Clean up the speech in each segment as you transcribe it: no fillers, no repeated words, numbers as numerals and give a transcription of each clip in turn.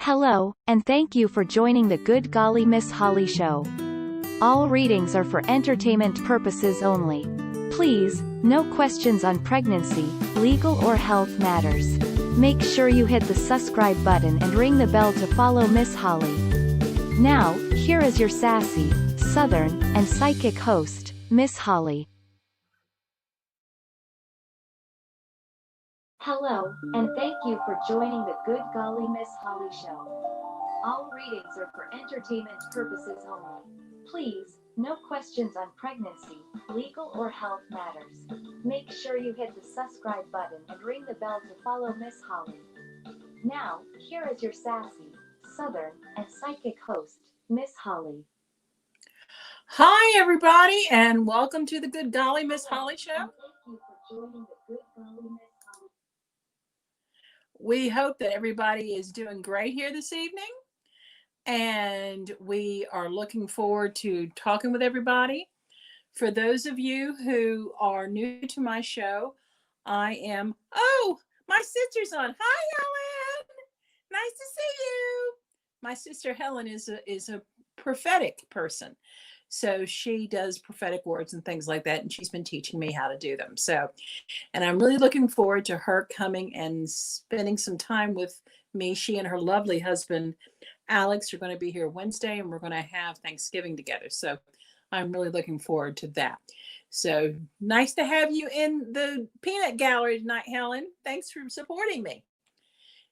Hello, and thank you for joining the Good Golly Miss Holly show. All readings are for entertainment purposes only. Please, no questions on pregnancy, legal or health matters. Make sure you hit the subscribe button and ring the bell to follow Miss Holly. Now, here is your sassy, southern, and psychic host, Miss Holly. Hello, and thank you for joining the Good Golly Miss Holly show. All readings are for entertainment purposes only. Please, no questions on pregnancy, legal or health matters. Make sure you hit the subscribe button and ring the bell to follow Miss Holly. Now, here is your sassy, southern, and psychic host, Miss Holly. Hi, everybody, and welcome to the Good Golly Miss Holly show. Thank you for joining the Good Golly Miss Holly. We hope that everybody is doing great here this evening, and we are looking forward to talking with everybody. For those of you who are new to my show, my sister's on. Hi, Helen. Nice to see you. My sister Helen is a prophetic person. So she does prophetic words and things like that, and she's been teaching me how to do them. And I'm really looking forward to her coming and spending some time with me. She and her lovely husband, Alex, are going to be here Wednesday, and we're going to have Thanksgiving together. So I'm really looking forward to that. So nice to have you in the peanut gallery tonight, Helen. Thanks for supporting me.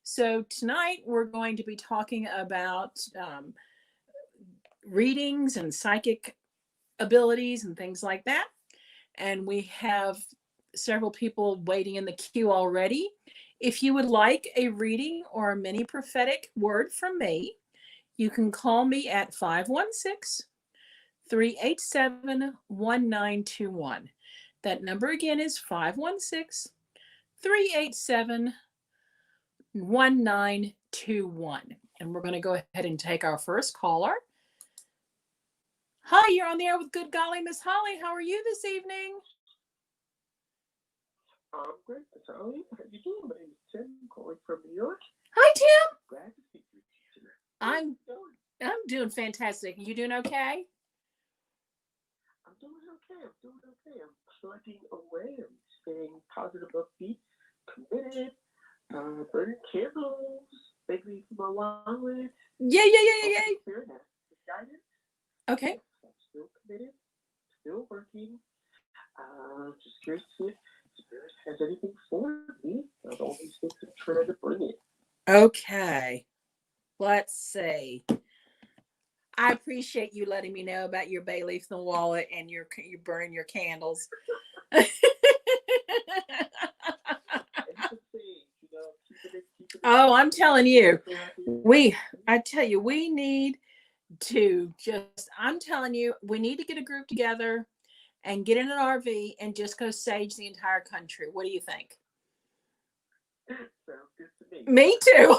So tonight we're going to be talking about readings and psychic abilities and things like that. And we have several people waiting in the queue already. If you would like a reading or a mini prophetic word from me, you can call me at 516-387-1921. That number again is 516-387-1921. And we're going to go ahead and take our first caller. Hi, you're on the air with Good Golly Miss Holly. How are you this evening? I'm great, Miss Holly. How you doing? My name is Tim, calling from New York. Hi, Tim. Glad to speak with you tonight. I'm doing fantastic. You doing okay? I'm doing okay. I'm plugging away. I'm staying positive, upbeat, committed, burning candles, making my wallet. Yay. Guidance. Okay. I'm still committed, still working. Just curious to see if Spirit has anything for me. All these things are trying to bring it. Okay. Let's see. I appreciate you letting me know about your bay leaf in the wallet and you burning your candles. Oh, I'm telling you, we need to we need to get a group together and get in an RV and just go sage the entire country. What do you think? Sounds good to me. Me too.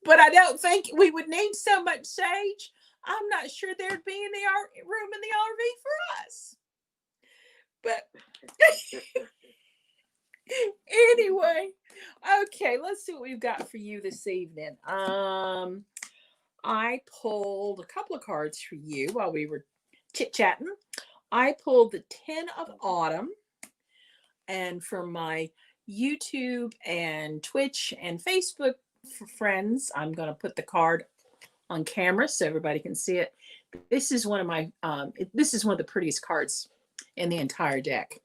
But I don't think we would need so much sage. I'm not sure there'd be any room in the RV for us. But anyway, okay, let's see what we've got for you this evening. I pulled a couple of cards for you while we were chit-chatting. I pulled the 10 of Autumn. And for my YouTube and Twitch and Facebook friends, I'm going to put the card on camera so everybody can see it. This is one of my this is one of the prettiest cards in the entire deck.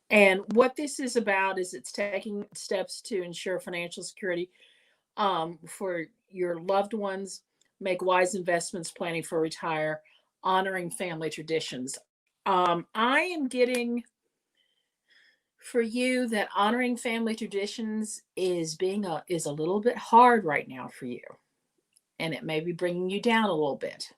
And what this is about is it's taking steps to ensure financial security for your loved ones, make wise investments, planning for retire, honoring family traditions. I am getting for you that honoring family traditions is a little bit hard right now for you, and it may be bringing you down a little bit.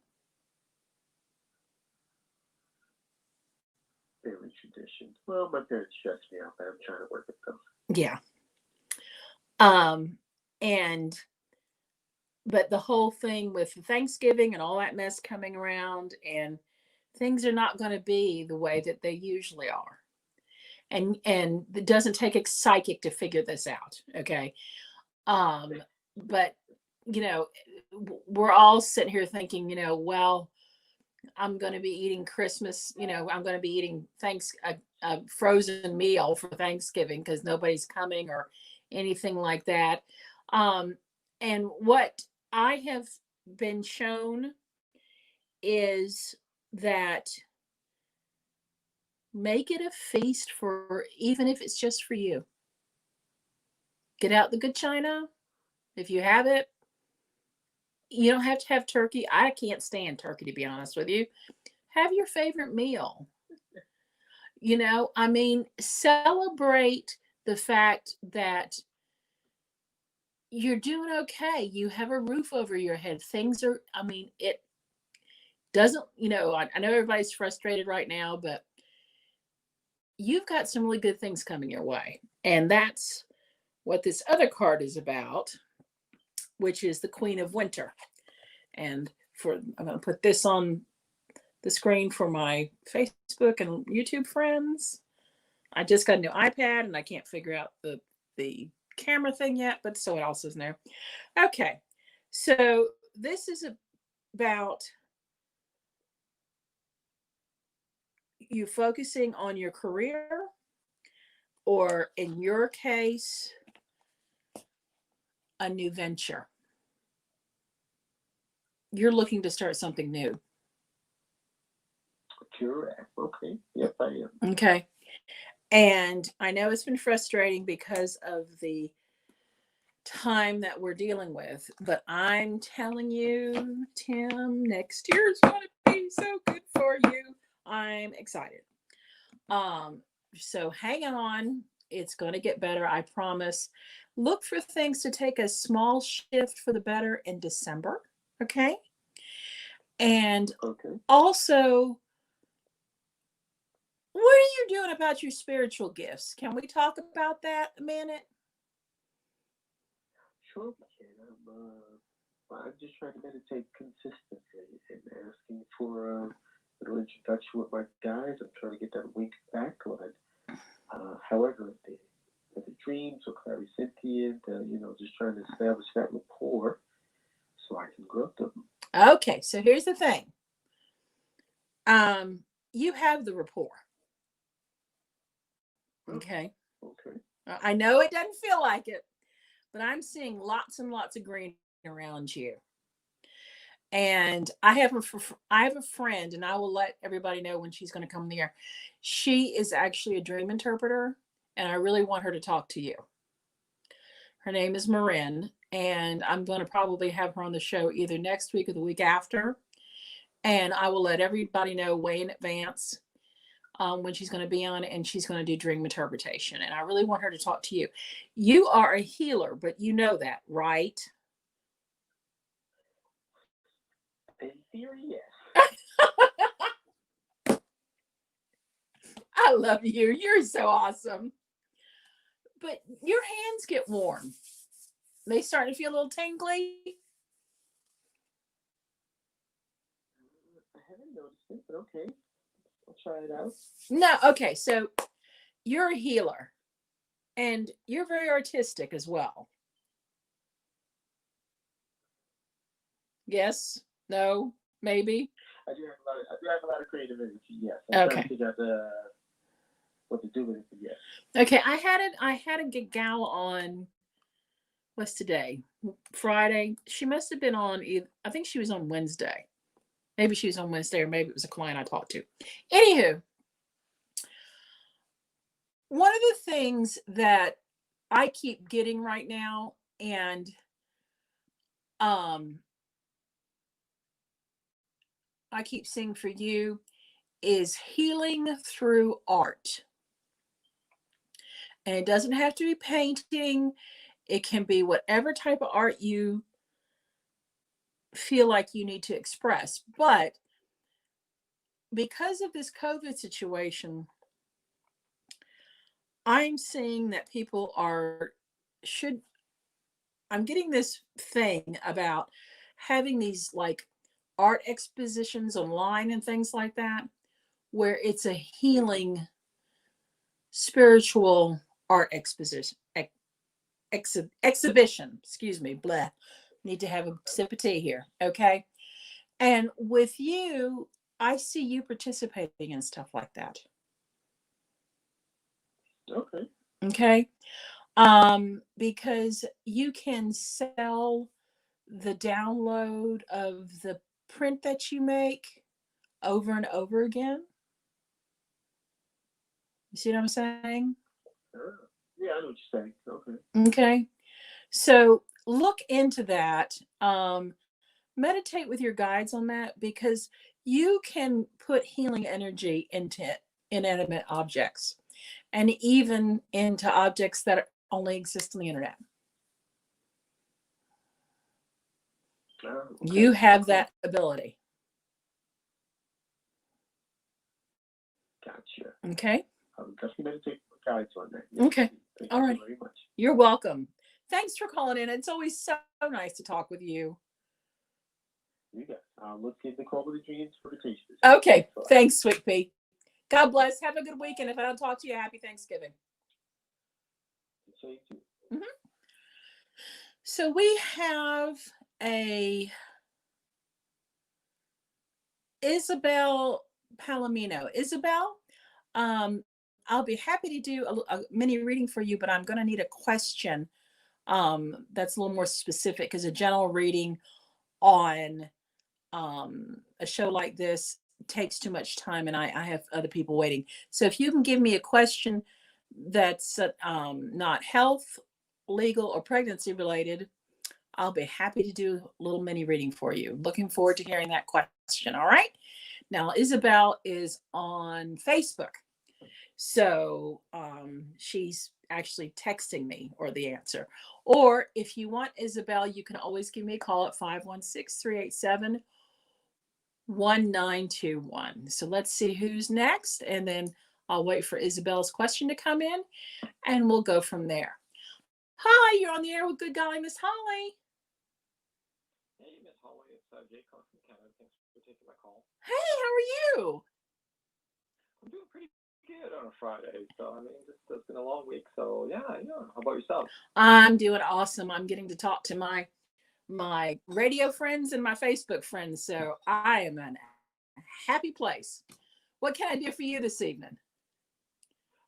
Family tradition. Well, my parents stress me out, but I'm trying to work with them. Yeah. But the whole thing with Thanksgiving and all that mess coming around, and things are not going to be the way that they usually are. And it doesn't take a psychic to figure this out. Okay. But you know, we're all sitting here thinking, well, I'm going to be eating Christmas, I'm going to be eating a frozen meal for Thanksgiving because nobody's coming or anything like that. And what I have been shown is that make it a feast for, even if it's just for you. Get out the good china. If you have it, you don't have to have turkey. I can't stand turkey, to be honest with you. Have your favorite meal. Celebrate the fact that you're doing okay. You have a roof over your head. Things are, it doesn't, I know everybody's frustrated right now, but you've got some really good things coming your way. And that's what this other card is about, which is the Queen of Winter. And I'm going to put this on the screen for my Facebook and YouTube friends. I just got a new iPad and I can't figure out the camera thing yet, but so what else is there? Okay, so this is about you focusing on your career, or in your case, a new venture. You're looking to start something new. Correct. Okay. Yes, I am. Okay. And I know it's been frustrating because of the time that we're dealing with, but I'm telling you, Tim, next year is going to be so good for you. I'm excited. So hang on. It's going to get better. I promise. Look for things to take a small shift for the better in December. Okay. And also, what are you doing about your spiritual gifts? Can we talk about that a minute? Sure, we can. I'm just trying to meditate consistently and asking for a little introduction with my guys. I'm trying to get that week back on. However, the dreams or clairsentient, just trying to establish that rapport so I can grow them. Okay, so here's the thing. You have the rapport. Okay. Okay. I know it doesn't feel like it, but I'm seeing lots and lots of green around you. And I have a friend, and I will let everybody know when she's going to come there. She is actually a dream interpreter, and I really want her to talk to you. Her name is Marin, and I'm going to probably have her on the show either next week or the week after. And I will let everybody know way in advance when she's going to be on, and she's going to do dream interpretation. And I really want her to talk to you. You are a healer, but you know that, right? In theory, yes. I love you. You're so awesome. But your hands get warm. They start to feel a little tingly. I haven't noticed it, but okay. I'll try it out. No, okay. So you're a healer, and you're very artistic as well. Yes? No? Maybe? I do have a lot of creative energy, yes. I'm trying to figure out what to do with it, yes. Okay, I had a gal on, what's today? Friday. She must have been on I think she was on Wednesday. Maybe she was on Wednesday, or maybe it was a client I talked to. Anywho, one of the things that I keep getting right now, and I keep seeing for you, is healing through art. And it doesn't have to be painting. It can be whatever type of art you feel like you need to express. But because of this COVID situation, I'm seeing that people I'm getting this thing about having these like art expositions online and things like that, where it's a healing spiritual art exhibition. Excuse me. Blah. Need to have a sip of tea here. Okay. And with you, I see you participating in stuff like that. Okay. Okay. Because you can sell the download of the print that you make over and over again. You see what I'm saying? Yeah, I know what you're saying. Okay. Okay. So look into that. Meditate with your guides on that, because you can put healing energy into inanimate objects and even into objects that only exist on the internet. Okay. You have that ability. Gotcha. Okay. I'll definitely meditate with guides on that. Yes. Okay. Thank All you right. very much. You're welcome. Thanks for calling in. It's always so nice to talk with you. You got it. Let's get the call with the dreams for the tastes. Okay. Thanks, Sweet Pea. God bless. Have a good weekend. If I don't talk to you, happy Thanksgiving. Same too. Mm-hmm. So we have a Isabel Palomino. Isabel, I'll be happy to do a mini reading for you, but I'm going to need a question that's a little more specific, because a general reading on a show like this takes too much time, and I have other people waiting. So if you can give me a question that's not health, legal, or pregnancy related, I'll be happy to do a little mini reading for you. Looking forward to hearing that question. All right. Now, Isabel is on Facebook. So she's actually texting me or the answer. Or if you want Isabel, you can always give me a call at 516-387-1921. So let's see who's next. And then I'll wait for Isabel's question to come in and we'll go from there. Hi, you're on the air with Good Golly, Miss Holly. Hey, Miss Holly, it's Jay calling from Canada. Thanks for taking my call. Hey, how are you? I'm doing pretty good on a Friday. So, I mean, it's been a long week. So, yeah. How about yourself? I'm doing awesome. I'm getting to talk to my radio friends and my Facebook friends. So I am in a happy place. What can I do for you this evening?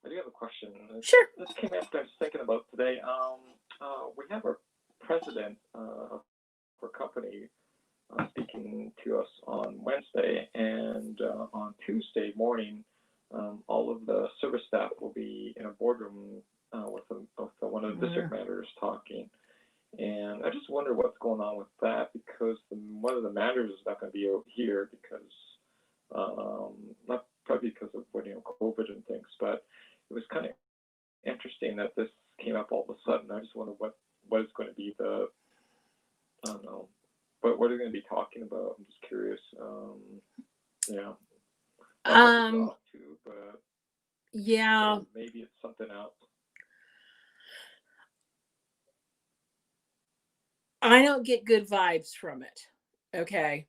I do have a question. Sure. This came after I was thinking about today. We have our president of our company speaking to us on Wednesday, and on Tuesday morning, all of the service staff will be in a boardroom with one of the district managers talking. And I just wonder what's going on with that, because one of the managers is not going to be out here because, not probably because of COVID and things, but it was kind of interesting that this came up all of a sudden. I just wonder what is going to be I don't know, what are they going to be talking about? I'm just curious. Yeah. Too, but yeah. Maybe it's something else. I don't get good vibes from it. Okay.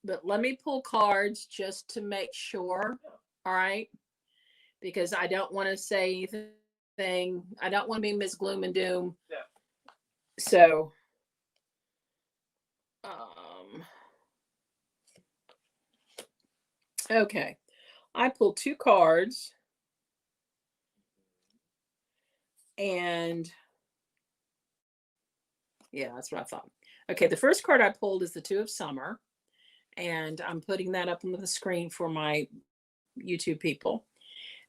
But let me pull cards just to make sure. All right. Because I don't want to say anything. I don't want to be Miss Gloom and Doom. Yeah. So, okay. I pulled 2 cards. And yeah, that's what I thought. Okay, the first card I pulled is the 2 of Summer. And I'm putting that up on the screen for my YouTube people.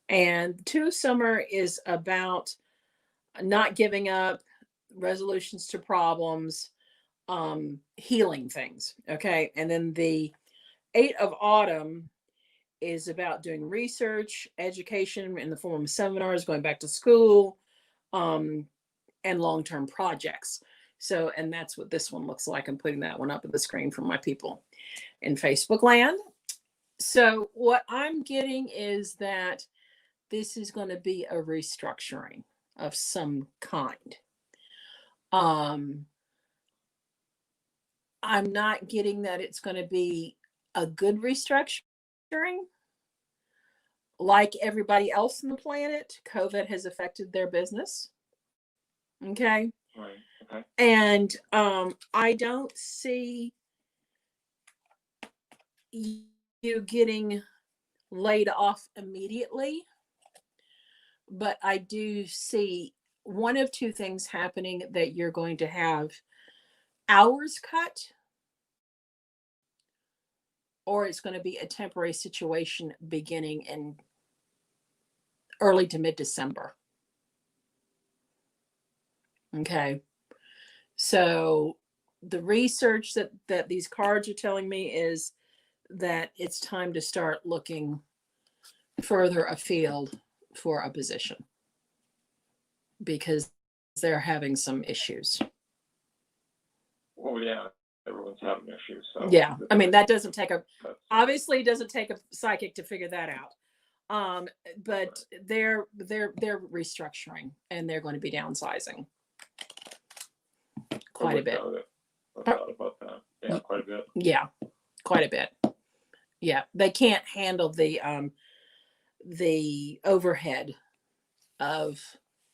And 2 of Summer is about not giving up, resolutions to problems, healing things. Okay. And then the 8 of Autumn is about doing research, education in the form of seminars, going back to school, and long-term projects. So, and that's what this one looks like. I'm putting that one up on the screen for my people in Facebook land. So what I'm getting is that this is going to be a restructuring of some kind. I'm not getting that it's going to be a good restructuring. Like everybody else on the planet, COVID has affected their business. Okay. Right. Okay. And I don't see you getting laid off immediately, but I do see one of two things happening: that you're going to have hours cut, or it's going to be a temporary situation beginning in early to mid-December. Okay. So the research that these cards are telling me is that it's time to start looking further afield for a position, because they're having some issues. Well, yeah, everyone's having issues. So Yeah, I mean, that doesn't take obviously doesn't take a psychic to figure that out. But they're restructuring, and they're going to be downsizing quite a bit. I thought about that. Yeah, quite a bit. Yeah, quite a bit. Yeah, they can't handle the overhead of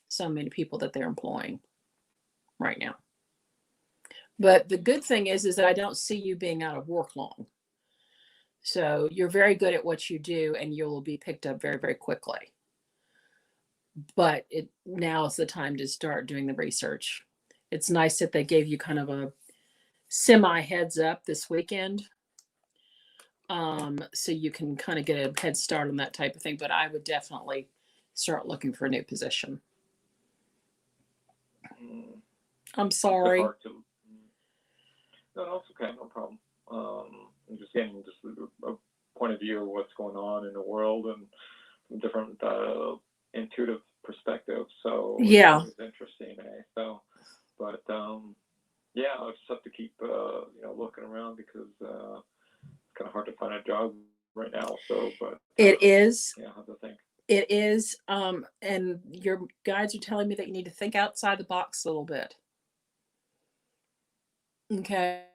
so many people that they're employing right now. But the good thing is that I don't see you being out of work long. So you're very good at what you do, and you will be picked up very, very quickly. But now is the time to start doing the research. It's nice that they gave you kind of a semi heads up this weekend. So you can kind of get a head start on that type of thing. But I would definitely start looking for a new position. I'm sorry. No, it's okay. No problem. I'm just getting just a point of view of what's going on in the world and from different intuitive perspectives. So yeah, it's interesting. So, but yeah, I'll just have to keep looking around, because it's kind of hard to find a job right now. So, but it is. Yeah, I have to think. It is. And your guides are telling me that you need to think outside the box a little bit. Okay.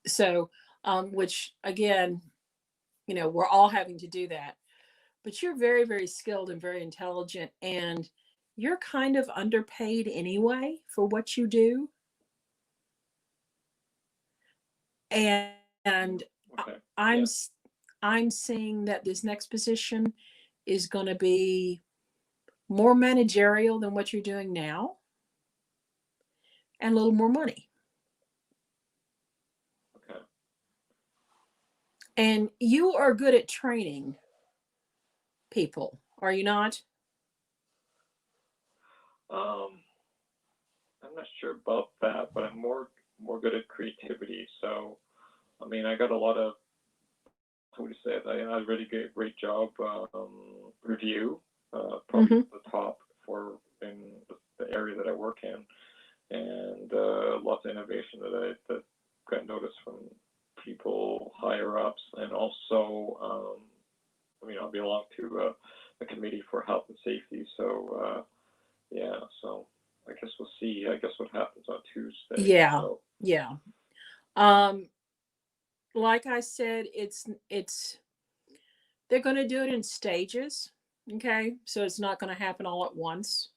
So, which again, we're all having to do that. But you're very, very skilled and very intelligent, and you're kind of underpaid anyway for what you do. And Okay. I'm seeing that this next position is going to be more managerial than what you're doing now, and a little more money. Okay. And you are good at training people, are you not? I'm not sure about that, but I'm more good at creativity. So, I mean, I got a lot of, what do you say? I had a really great job review, probably the top for in the area that I work in, and lots of innovation that got noticed from people higher ups, and also, I belong to a committee for health and safety. So, yeah, so I guess we'll see. I guess what happens on Tuesday. Yeah. So. Yeah. Like I said, it's they're going to do it in stages. Okay. So it's not going to happen all at once,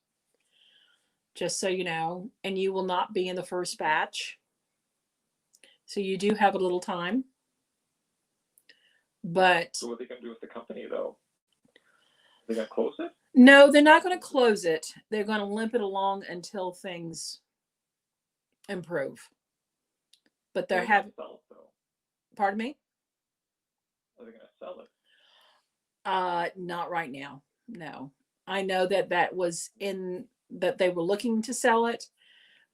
just so you know, and you will not be in the first batch. So you do have a little time. But So what are they going to do with the company, though? Are they going to close it? No, they're not going to close it. They're going to limp it along until things improve. But they're having. Pardon me? Are they going to sell it? Not right now. No. I know that was that they were looking to sell it,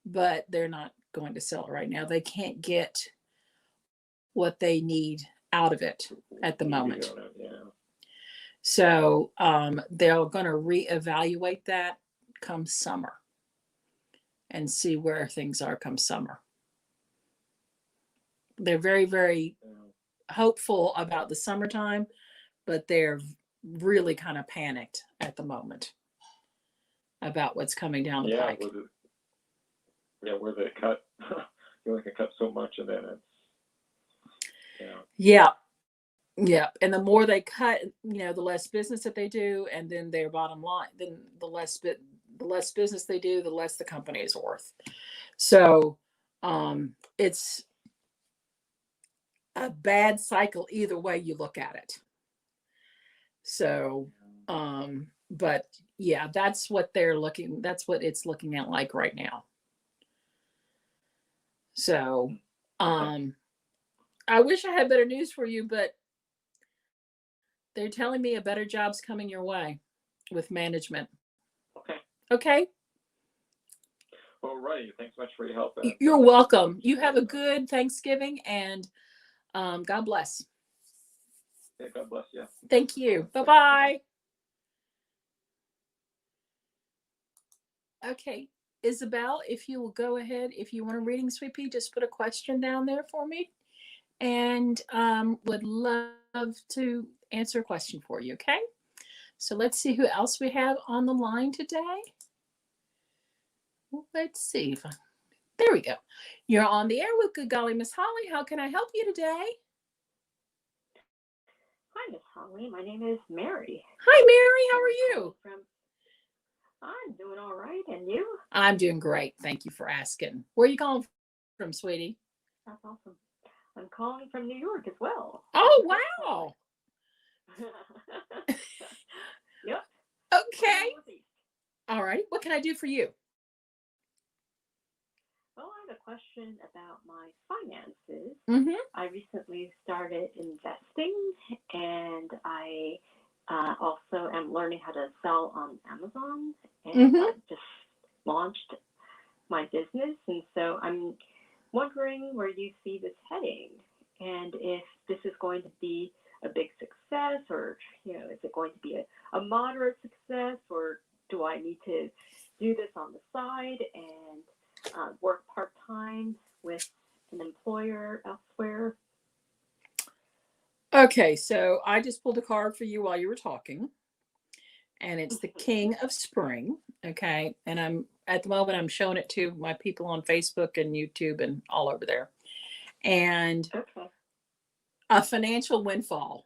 but they're not going to sell it right now. They can't get what they need out of it at the moment. Yeah. So they're going to reevaluate that come summer and see where things are come summer. They're very, very hopeful about the summertime, but they're really kind of panicked at the moment about what's coming down the pike. Where they cut, you only can cut so much, and then it's, Yeah. And the more they cut, the less business that they do, and then their bottom line, then the the less business they do, the less the company is worth. So it's a bad cycle either way you look at it. So, but yeah, that's what it's looking at like right now. So, I wish I had better news for you, but they're telling me a better job's coming your way with management. Okay. Okay. All right. Thanks so much for your help. You're welcome. You have a good Thanksgiving, and God bless. Yeah, God bless you. Thank you. Bye-bye. Okay. Isabel, if you will go ahead, if you want a reading, Sweet Pea, just put a question down there for me. And would love to answer a question for you, okay? So let's see who else we have on the line today. Let's see. There we go. You're on the air with Good Golly Miss Holly. How can I help you today? Hi, Miss Holly. My name is Mary. Hi, Mary. How are you? I'm doing all right. And you? I'm doing great. Thank you for asking. Where are you calling from, sweetie? That's awesome. I'm calling from New York as well. Oh, wow. Yep. Okay. All right. What can I do for you? Well, I have a question about my finances. Mm-hmm. I recently started investing, and I also am learning how to sell on Amazon, and I just launched my business, and so I'm wondering where you see this heading, and if this is going to be a big success, or is it going to be a moderate success, or do I need to do this on the side and work part-time with an employer elsewhere? Okay, so I just pulled a card for you while you were talking, and it's the King of Spring. Okay, and at the moment I'm showing it to my people on Facebook and YouTube and all over there, and a financial windfall.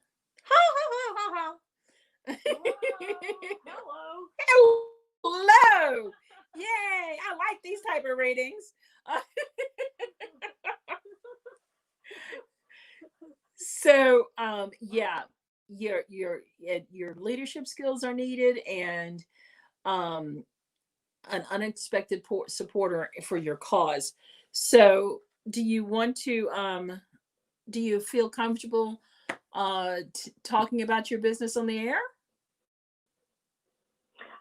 Hello. Yay, I like these type of readings. So yeah, your leadership skills are needed, and an unexpected supporter for your cause. So do you want to do you feel comfortable talking about your business on the air?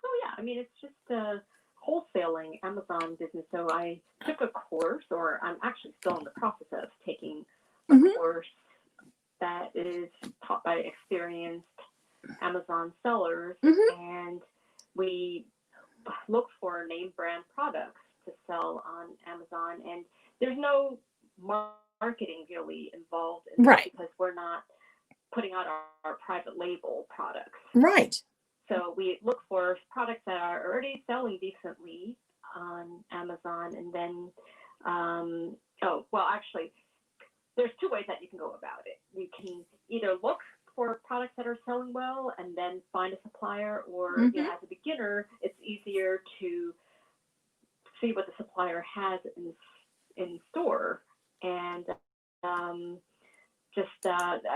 Oh yeah, I mean, it's just a wholesaling Amazon business. So I took a course, or I'm actually still in the process of taking a course that is taught by experienced Amazon sellers, and we look for name brand products to sell on Amazon, and there's no marketing really involved in that, because we're not putting out our private label products. Right. So we look for products that are already selling decently on Amazon, and then actually there's two ways that you can go about it. You can either look for products that are selling well and then find a supplier, or as a beginner, it's easier to see what the supplier has in store, and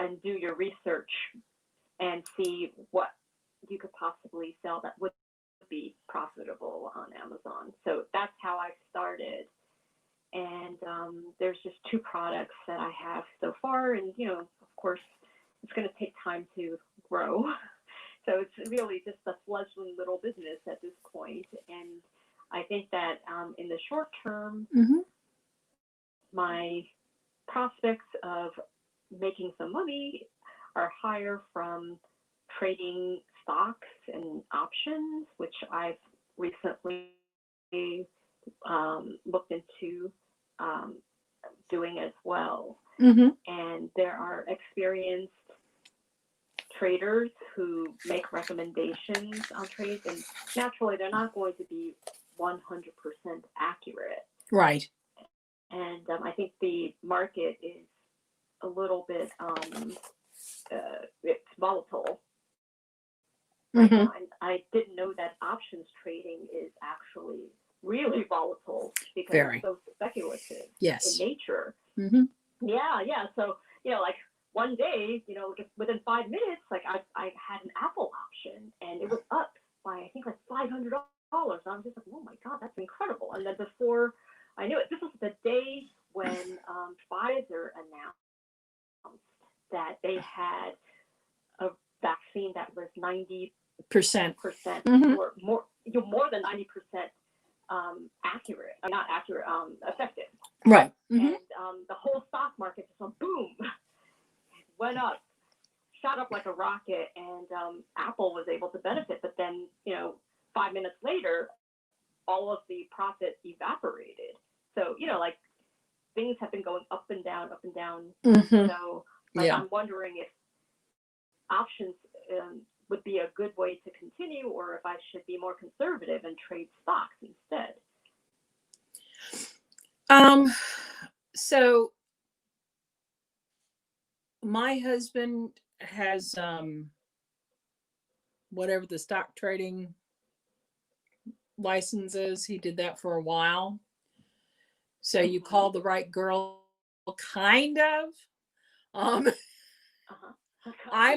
and do your research and see what you could possibly sell that would be profitable on Amazon. So that's how I started. And there's just two products that I have so far, and of course it's going to take time to grow. So it's really just a fledgling little business at this point. And I think that in the short term, my prospects of making some money are higher from trading stocks and options, which I've recently looked into doing as well. And there are experienced traders who make recommendations on trades, and naturally they're not going to be 100% accurate. Right. And I think the market is a little bit it's volatile. right Mm-hmm. now. And I didn't know that options trading is actually really volatile because Very. it's so speculative in Yes. nature. Mm-hmm. Yeah. So, like one day, just within 5 minutes, like I had an Apple option and it was up by, I think, like $500. And I was just like, oh my God, that's incredible. And then before I knew it, this was the day when Pfizer announced that they had a vaccine that was 90% Mm-hmm. or more than 90% accurate, not accurate, effective. Right. Mm-hmm. And the whole stock market just went boom, went up, shot up like a rocket, and Apple was able to benefit. But then, 5 minutes later, all of the profit evaporated. So, like things have been going up and down, up and down. Mm-hmm. So, I'm wondering if options would be a good way to continue, or if I should be more conservative and trade stocks instead. So my husband has whatever the stock trading license is. He did that for a while. So you called the right girl, kind of. I'm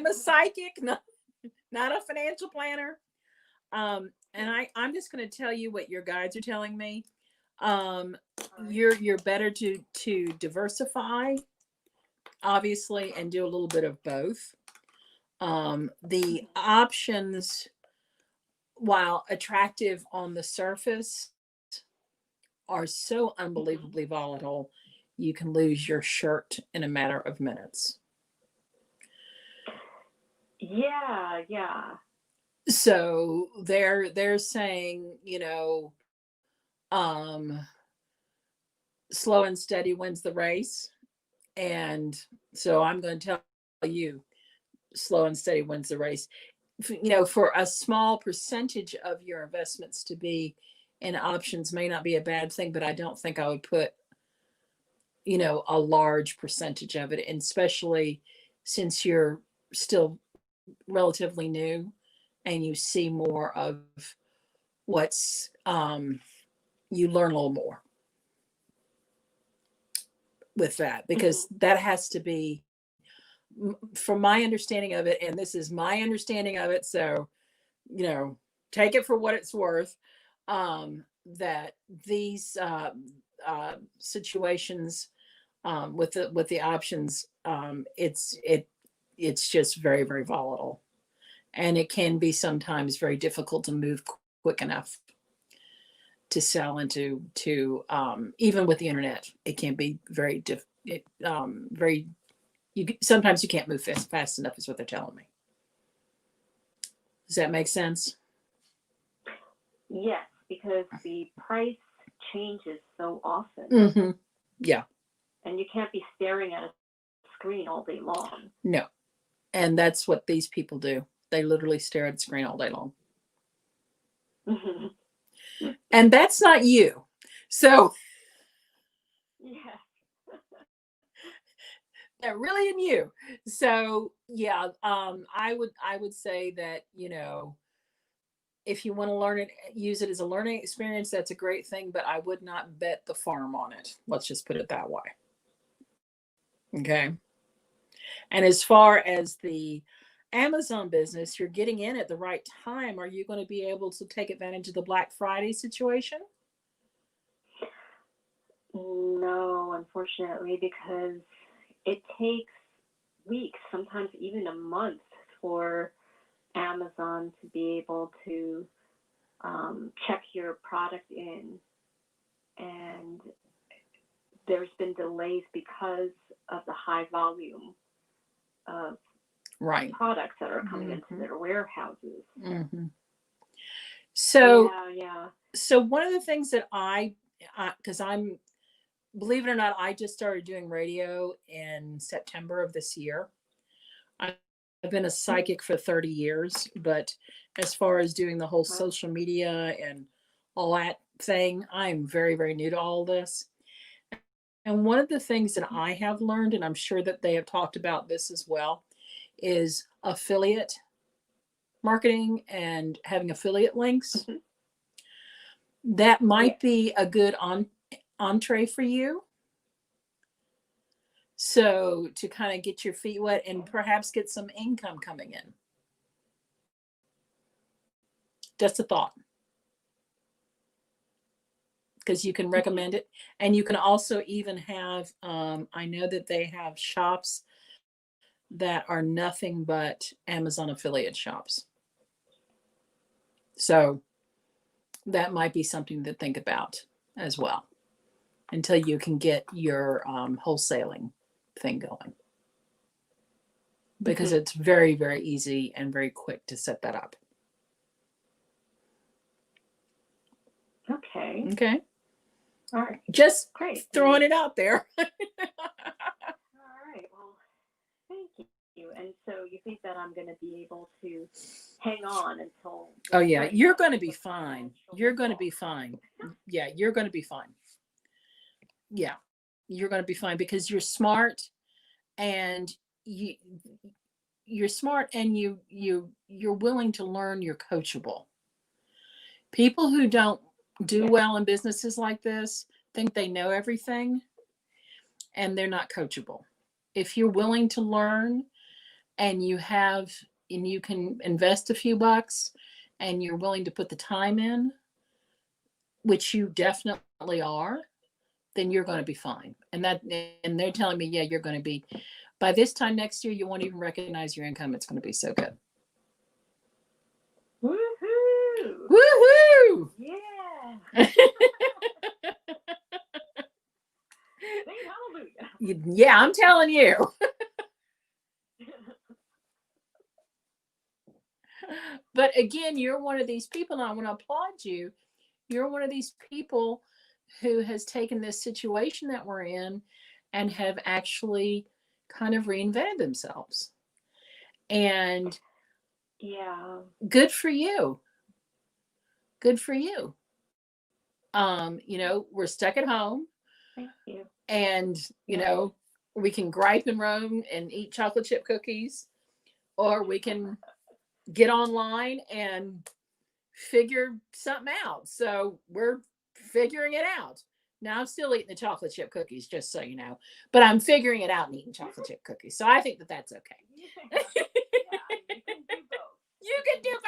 a psychic, not a financial planner. And I'm just going to tell you what your guides are telling me. You're better to diversify, obviously, and do a little bit of both. The options, while attractive on the surface, are so unbelievably volatile, you can lose your shirt in a matter of minutes. Yeah. So they're saying, slow and steady wins the race. And so I'm going to tell you, slow and steady wins the race. For a small percentage of your investments to be in options may not be a bad thing, but I don't think I would put, a large percentage of it, and especially since you're still relatively new and you see more of what's, you learn a little more with that, because that has to be, from my understanding of it, and this is my understanding of it, so take it for what it's worth, that these situations, with the options, it's just very, very volatile, and it can be sometimes very difficult to move quick enough to sell into even with the internet. It can be very sometimes you can't move fast enough, is what they're telling me. Does that make sense? Yes, because the price changes so often. Mm-hmm. Yeah. And you can't be staring at a screen all day long. No. And that's what these people do. They literally stare at the screen all day long. And that's not you. So yeah. That really in you. So yeah, I would say that, if you want to learn it, use it as a learning experience, that's a great thing, but I would not bet the farm on it. Let's just put it that way. Okay. And as far as the Amazon business, you're getting in at the right time. Are you going to be able to take advantage of the Black Friday situation? No, unfortunately, because it takes weeks, sometimes even a month, for Amazon to be able to check your product in. And there's been delays because of the high volume of products that are coming into their warehouses. Mm-hmm. So, yeah. So one of the things that because believe it or not, I just started doing radio in September of this year. I've been a psychic for 30 years, but as far as doing the whole social media and all that thing, I'm very, very new to all this. And one of the things that I have learned, and I'm sure that they have talked about this as well, is affiliate marketing and having affiliate links, that might be a good entree for you. So to kind of get your feet wet and perhaps get some income coming in. Just a thought. Because you can recommend it. And you can also even have, I know that they have shops that are nothing but Amazon affiliate shops. So that might be something to think about as well until you can get your wholesaling thing going. Because it's very, very easy and very quick to set that up. Okay. Okay. All right. Just Great. Throwing it out there. All right. Well, thank you. And so you think that I'm going to be able to hang on until... Oh, yeah. You're going to be fine. You're going to be fine. Yeah, you're going to be fine. Yeah, you're going to be fine because you're smart and you're smart and you're willing to learn. You're coachable. People who don't do well in businesses like this think they know everything and they're not coachable. If you're willing to learn and you can invest a few bucks and you're willing to put the time in, which you definitely are, then you're going to be fine. And they're telling me, yeah, you're going to be, by this time next year, you won't even recognize your income. It's going to be so good. Woohoo! Woohoo! Yeah. Hallelujah. Yeah, I'm telling you. But again, you're one of these people, and I want to applaud you. You're one of these people who has taken this situation that we're in and have actually kind of reinvented themselves. And yeah, good for you. Good for you. We're stuck at home. Thank you. And, we can gripe and roam and eat chocolate chip cookies, or we can get online and figure something out. So we're figuring it out. Now I'm still eating the chocolate chip cookies, just so you know, but I'm figuring it out and eating chocolate chip cookies. So I think that that's okay. Yeah, you can do both. You can do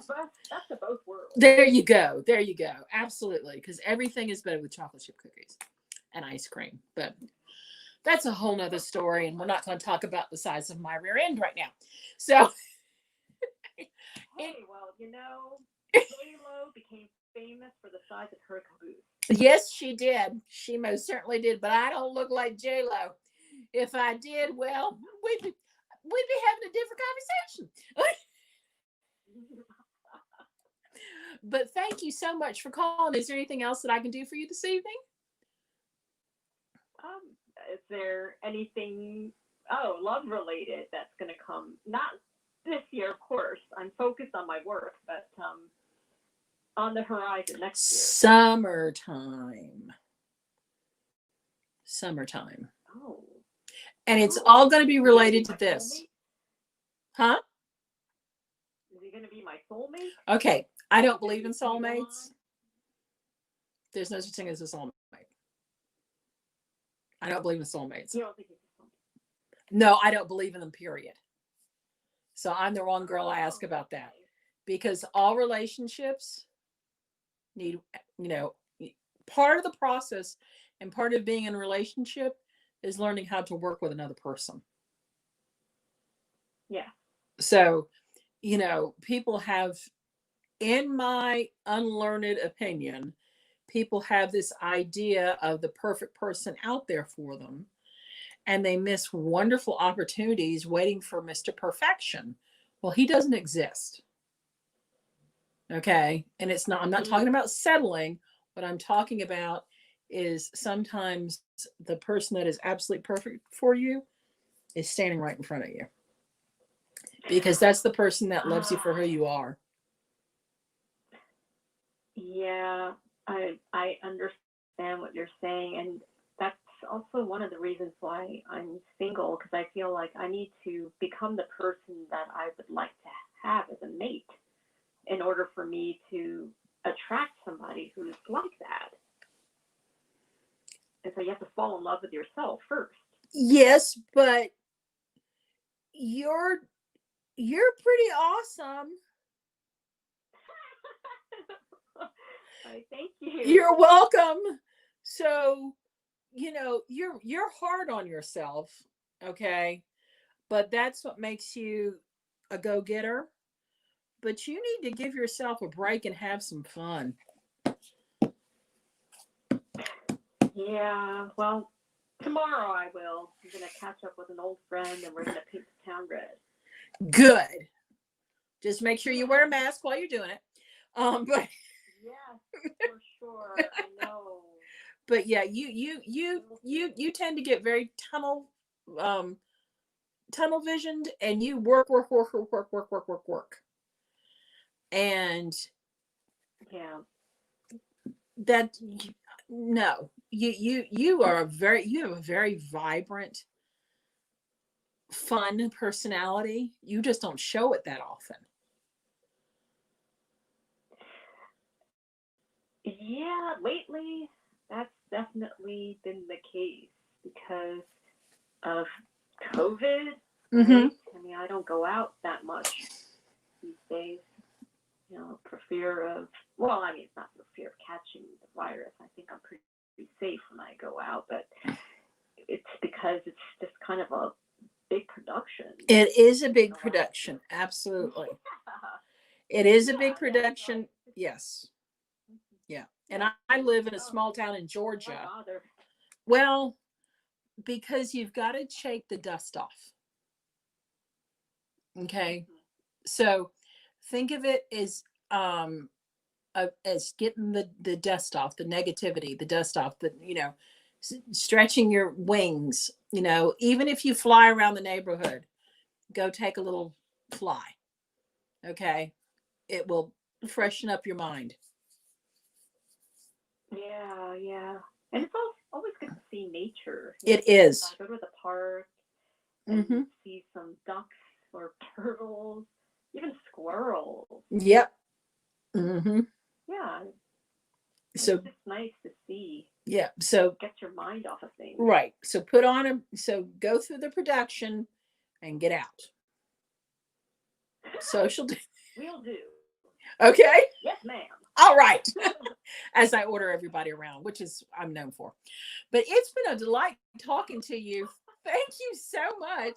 both. That's the both worlds. There you go. There you go. Absolutely. Because everything is better with chocolate chip cookies and ice cream. But that's a whole nother story. And we're not going to talk about the size of my rear end right now. So. Hey, well, J-Lo became famous for the size of her caboose. Yes, she did. She most certainly did. But I don't look like J-Lo. If I did, well, we'd be having a different conversation. But thank you so much for calling. Is there anything else that I can do for you this evening? Is there anything, love related that's going to come? Not this year, of course. I'm focused on my work, but on the horizon next year. Summertime. Oh. And it's all going to be related to this. Huh? Is he going to be my soulmate? Okay. I don't believe in soulmates. There's no such thing as a soulmate. I don't believe in soulmates. You don't think he's a soulmate? No, I don't believe in them, period. So I'm the wrong girl to ask about that. Because all relationships need, part of the process and part of being in a relationship is learning how to work with another person. Yeah. So, people have, in my unlearned opinion, people have this idea of the perfect person out there for them, and they miss wonderful opportunities waiting for Mr. Perfection. Well, he doesn't exist. Okay. And I'm not talking about settling. What I'm talking about is sometimes the person that is absolutely perfect for you is standing right in front of you, because that's the person that loves you for who you are. Yeah, I understand what you're saying, and that's also one of the reasons why I'm single, because I feel like I need to become the person that I would like to have as a mate in order for me to attract somebody who's like that. And so you have to fall in love with yourself first. Yes, but you're pretty awesome. Thank you. You're welcome. So, you're hard on yourself, okay? But that's what makes you a go-getter. But you need to give yourself a break and have some fun. Yeah, well, tomorrow I will. I'm going to catch up with an old friend and we're going to paint the town red. Good. Just make sure you wear a mask while you're doing it. But yes, for sure. I know. But yeah, you tend to get very tunnel visioned, and you work. And yeah, that no, you have a very vibrant, fun personality. You just don't show it that often. Yeah, lately that's definitely been the case because of COVID. Mm-hmm. Right? I mean, I don't go out that much these days, for fear of, well, I mean, it's not for fear of catching the virus. I think I'm pretty safe when I go out, but it's because it's just kind of a big production. It is a big production. Absolutely. It is a big production. Yes. Yeah. And I live in a small town in Georgia. Well, because you've got to shake the dust off. Okay. So think of it as getting the dust off, the negativity, the dust off, stretching your wings, even if you fly around the neighborhood, go take a little fly. Okay. It will freshen up your mind. Yeah, yeah. And it's always good to see nature. It is. Go to the park and see some ducks or turtles, even squirrels. Yep. Mm-hmm. Yeah. So it's just nice to see. Yeah. So get your mind off of things. Right. So go through the production and get out. Social. We'll do. Okay. Yes, ma'am. All right. As I order everybody around, which is I'm known for. But it's been a delight talking to you. Thank you so much.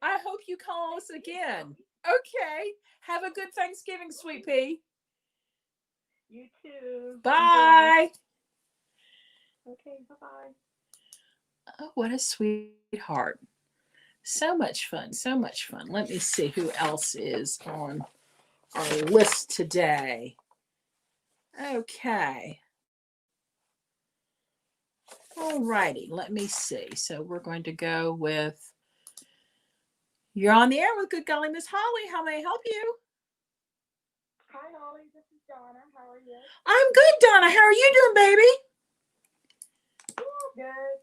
I hope you call us again. Okay. Have a good Thanksgiving, sweet pea. You too. Bye. Okay, bye-bye. Oh, what a sweetheart. So much fun. So much fun. Let me see who else is on our list today. Okay. All righty. Let me see. So we're going to go with, you're on the air with Good Golly, Miss Holly. How may I help you? Hi, Holly. This is Donna. How are you? I'm good, Donna. How are you doing, baby? Good.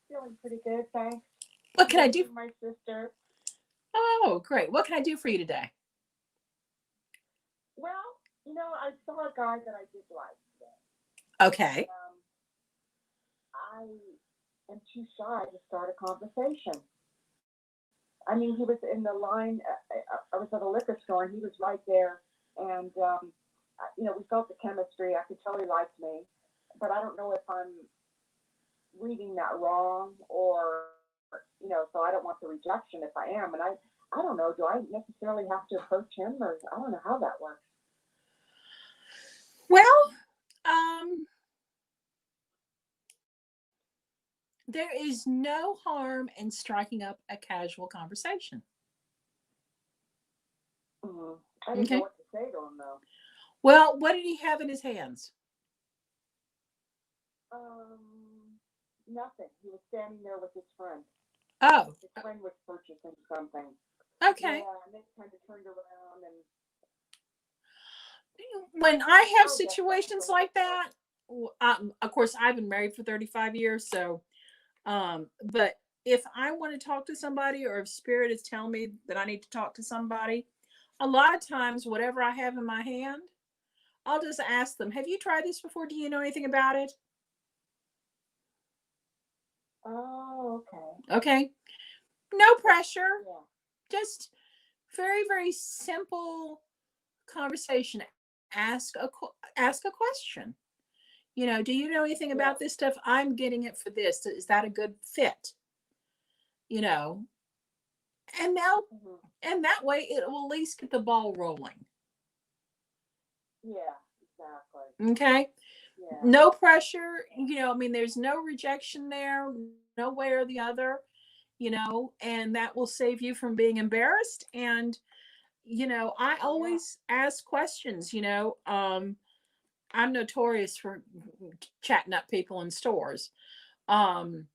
Feeling pretty good. Thanks. What can I do? My sister. Oh, great. What can I do for you today? Well, I saw a guy that I did like today. Okay. I am too shy to start a conversation. I mean, he was in the line. I was at a liquor store, and he was right there. And, we felt the chemistry. I could tell he liked me. But I don't know if I'm reading that wrong or, so I don't want the rejection if I am. And I don't know. Do I necessarily have to approach him, or I don't know how that works. Well, there is no harm in striking up a casual conversation. I didn't know what to say to him, though. Well, what did he have in his hands? Nothing. He was standing there with his friend. Oh. His friend was purchasing something. Okay. Yeah, and they kind of turned around and... When I have situations like that, of course, I've been married for 35 years. So, but if I want to talk to somebody, or if spirit is telling me that I need to talk to somebody, a lot of times, whatever I have in my hand, I'll just ask them, have you tried this before? Do you know anything about it? Oh, okay. Okay. No pressure. Yeah. Just very, very simple conversation. Ask a question. You know, do you know anything about this stuff? I'm getting it for this. Is that a good fit? You know, and now, and that way it will at least get the ball rolling. Yeah, exactly. Okay. Yeah. No pressure. You know, I mean, there's no rejection there, no way or the other, you know, and that will save you from being embarrassed. And, you know, I always ask questions, you know. I'm notorious for chatting up people in stores. And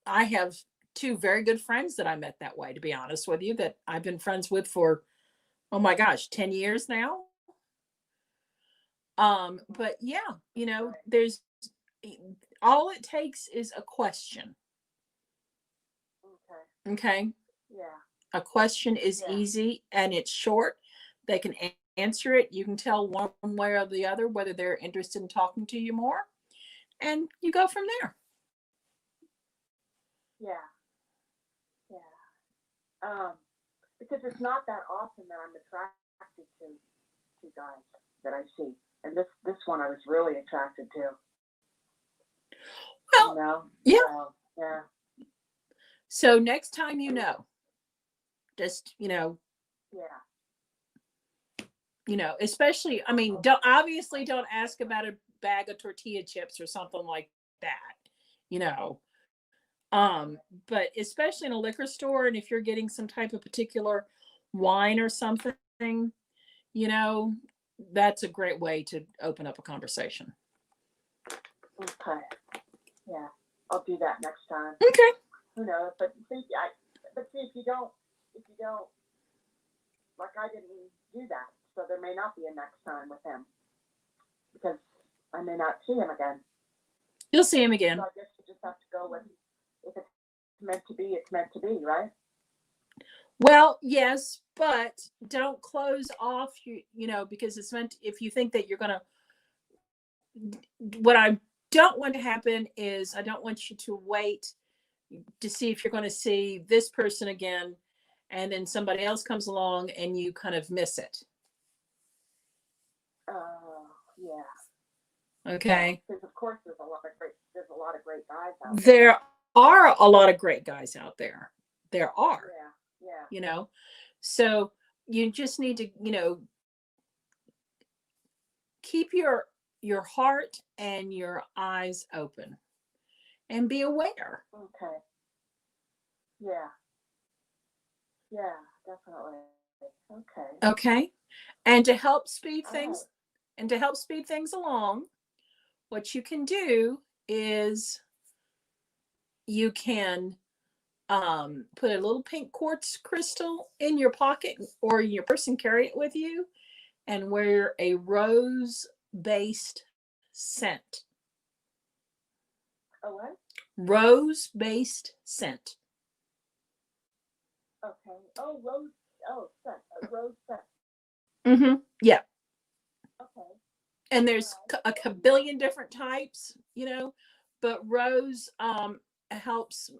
I have two very good friends that I met that way, to be honest with you, that I've been friends with for, oh my gosh, 10 years now. But yeah, you know, there's all it takes is a question. Okay. Yeah. A question is easy and it's short. They can answer it. You can tell one way or the other whether they're interested in talking to you more, and you go from there. Yeah. Yeah. Because it's not that often that I'm attracted to guys that I see, and this one I was really attracted to. Well, you know? yeah. Yeah. So next time, you know, just, you know, especially, I mean, don't ask about a bag of tortilla chips or something like that, you know. But especially in a liquor store, and if you're getting some type of particular wine or something, you know, that's a great way to open up a conversation. Okay. Yeah, I'll do that next time. Okay. Who knows? But see, if you don't, like I didn't do that, so there may not be a next time with him because I may not see him again. You'll see him again. So I guess you just have to go with, if it's meant to be, it's meant to be, right? Well, yes, but don't close off you know, because it's meant, if you think that you're going to, what I don't want to happen is I don't want you to wait to see if you're going to see this person again, and then somebody else comes along and you kind of miss it. Yeah. Okay. Because of course there's a lot of great guys out there. There are a lot of great guys out there. There are. Yeah. Yeah. You know, so you just need to, you know, keep your heart and your eyes open and be aware. Okay. Yeah. Yeah, definitely. Okay. Okay. And to help speed things, along, what you can do is you can put a little pink quartz crystal in your pocket or in your purse and carry it with you, and wear a rose-based scent. A what? Rose-based scent. Okay. Oh, rose. Oh, scent. A rose scent. Mm-hmm. Yeah. Okay. And there's a billion different types, you know, but rose helps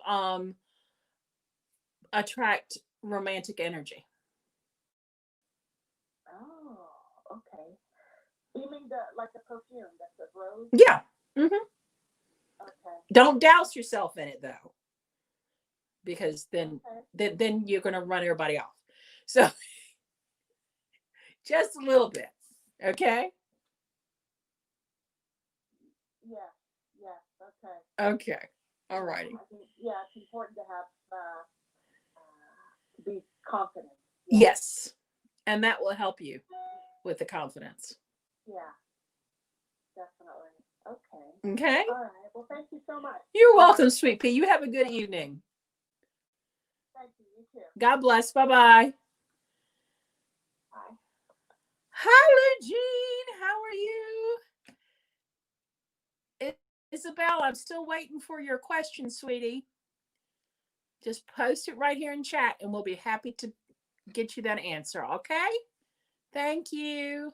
attract romantic energy. Oh, okay. You mean like the perfume that's a rose? Yeah. Mm-hmm. Okay. Don't douse yourself in it though, because then you're going to run everybody off. So just a little bit, okay? Yeah. Okay. All righty. I think, it's important to have to be confident. Yeah. Yes, and that will help you with the confidence. Yeah, definitely. Okay. Okay. All right. Well, thank you so much. You're welcome, sweet pea. You have a good evening. Thank you. You too. God bless. Bye-bye. Bye. Hello, Jean. How are you? Isabel, I'm still waiting for your question, sweetie. Just post it right here in chat and we'll be happy to get you that answer, okay? Thank you.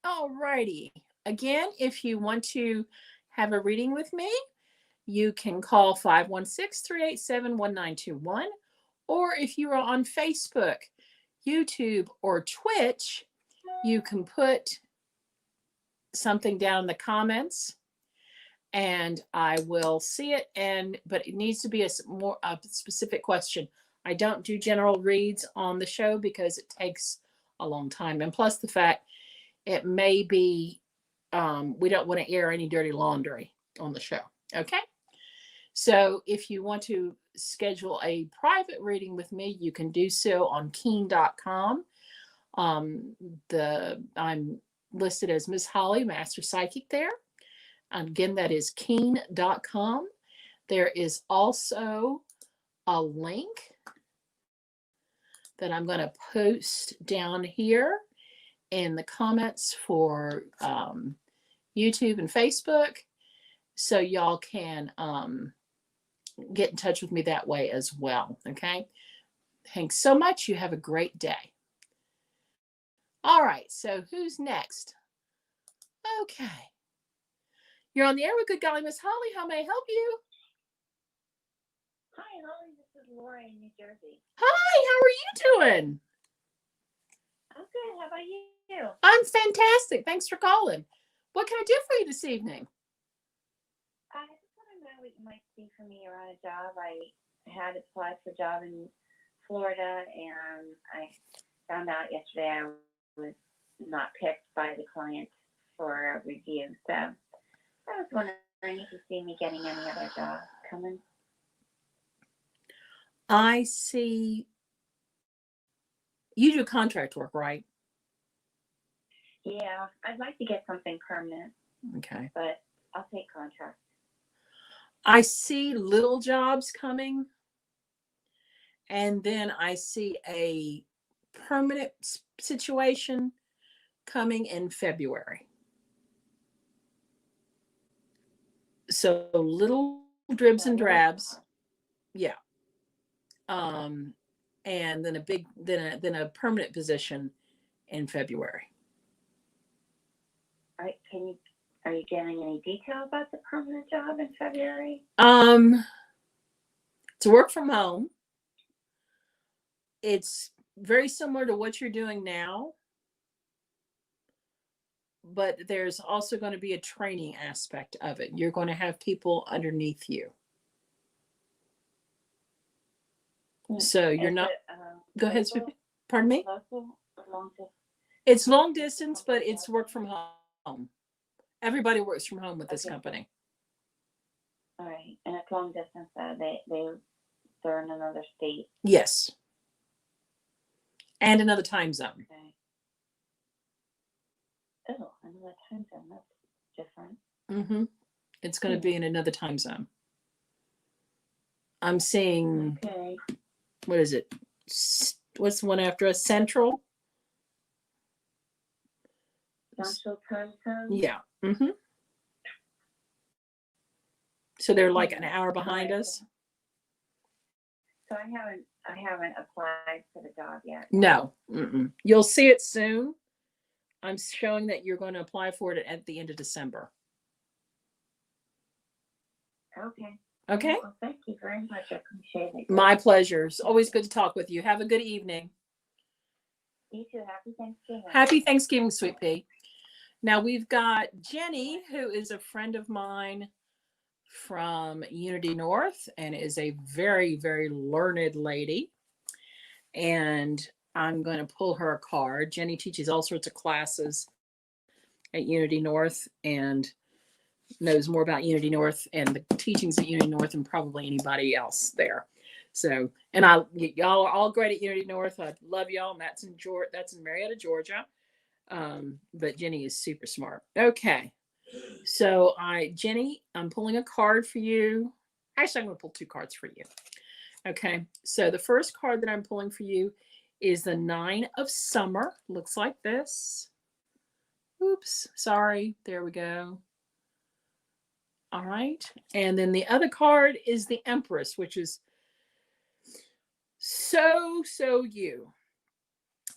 All righty. Again, if you want to have a reading with me, you can call 516-387-1921. Or if you are on Facebook, YouTube, or Twitch, you can put something down in the comments and I will see it. But it needs to be a specific question. I don't do general reads on the show because it takes a long time. And plus the fact it may be, we don't want to air any dirty laundry on the show. Okay. So if you want to schedule a private reading with me, you can do so on keen.com. I'm listed as Miss Holly, Master Psychic there. Again, that is keen.com. There is also a link that I'm going to post down here in the comments for YouTube and Facebook. So y'all can get in touch with me that way as well. Okay. Thanks so much. You have a great day. All right. So who's next? Okay. You're on the air with Good Golly, Miss Holly. How may I help you? Hi, Holly. This is Laura in New Jersey. Hi. How are you doing? I'm good. How about you? I'm fantastic. Thanks for calling. What can I do for you this evening? I just want to know what you might see for me around a job. I had applied for a job in Florida, and I found out yesterday I was not picked by the client for a review. So I was wondering if you see me getting any other jobs coming. I see you do contract work, right? Yeah, I'd like to get something permanent. Okay. But I'll take contract. I see little jobs coming, and then I see a permanent situation coming in February. So little dribs and drabs. Yeah. And then a permanent position in February. All right, are you getting any detail about the permanent job in February? To work from home. It's very similar to what you're doing now, but there's also going to be a training aspect of it. You're going to have people underneath you. So you're not, go ahead, pardon me? Local or long distance? It's long distance, but it's work from home. Everybody works from home with this company. All right, and it's long distance. They're in another state. Yes, and another time zone. Okay. Oh, another time zone. That's different. Mm-hmm. It's going to be in another time zone. I'm seeing. Okay. What is it? What's the one after us? Central. Central time zone. Yeah. Mm-hmm. So they're like an hour behind us. So I haven't applied for the job yet. No. Mm-mm. You'll see it soon. I'm showing that you're going to apply for it at the end of December. Okay. Okay. Well, thank you very much. I appreciate it. My pleasure. It's always good to talk with you. Have a good evening. You too. Happy Thanksgiving. Happy Thanksgiving, Sweet Pea. Now we've got Jenny, who is a friend of mine from Unity North and is a very, very learned lady. And I'm going to pull her a card. Jenny teaches all sorts of classes at Unity North and knows more about Unity North and the teachings at Unity North than probably anybody else there. So, and y'all are all great at Unity North. I love y'all. And that's in Marietta, Georgia. But Jenny is super smart. Okay. So Jenny, I'm pulling a card for you. Actually, I'm going to pull two cards for you. Okay. So the first card that I'm pulling for you is the 9 of Summer. Looks like this. Oops. Sorry. There we go. All right. And then the other card is the Empress, which is so you.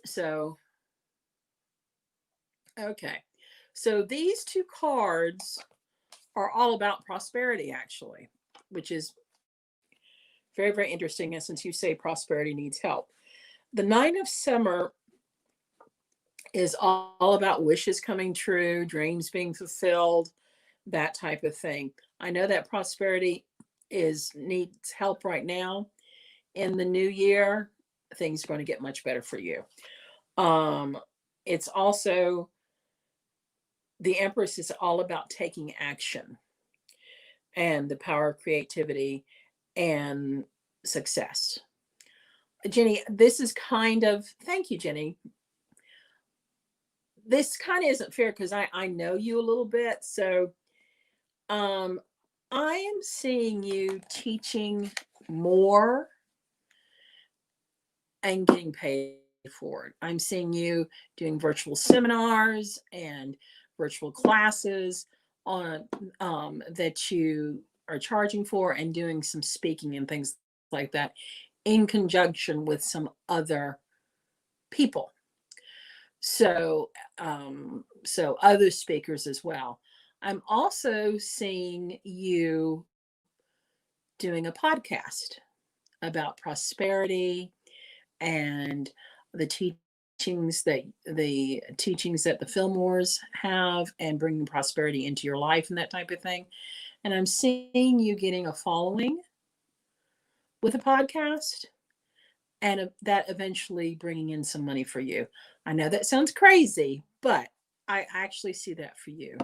So, okay. So these two cards are all about prosperity, actually, which is very, very interesting. And since you say prosperity needs help, the Nine of Summer is all about wishes coming true, dreams being fulfilled, that type of thing. I know that prosperity needs help right now. In the new year, things are going to get much better for you. It's also, the Empress is all about taking action and the power of creativity and success. Jenny, this is kind of, thank you, Jenny. This kind of isn't fair because I know you a little bit. So I am seeing you teaching more and getting paid for it. I'm seeing you doing virtual seminars and virtual classes on that you are charging for, and doing some speaking and things like that in conjunction with some other people. So other speakers as well. I'm also seeing you doing a podcast about prosperity and the teachings that the Fillmores have, and bringing prosperity into your life and that type of thing. And I'm seeing you getting a following with a podcast, and that eventually bringing in some money for you. I know that sounds crazy, but I actually see that for you.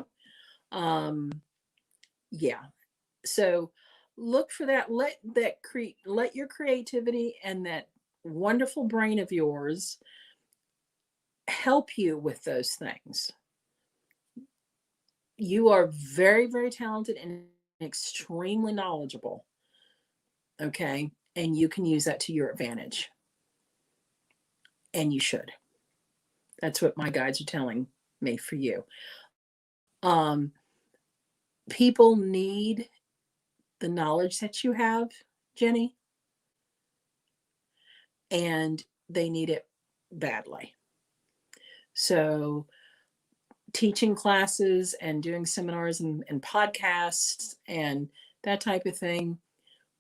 Yeah. So look for that. Let your creativity and that wonderful brain of yours help you with those things. You are very, very talented and extremely knowledgeable. Okay. And you can use that to your advantage. And you should. That's what my guides are telling me for you. People need the knowledge that you have, Jenny, and they need it badly. So teaching classes and doing seminars and podcasts and that type of thing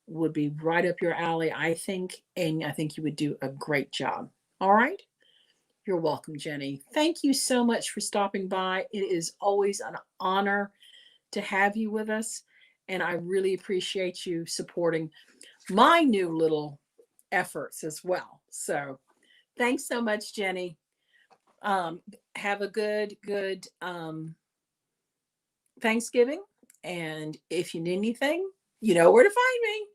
would be right up your alley, I think, and I think you would do a great job. All right? You're welcome, Jenny. Thank you so much for stopping by. It is always an honor to have you with us, and I really appreciate you supporting my new little efforts as well. So thanks so much, Jenny. Have a good Thanksgiving. And if you need anything, you know where to find me.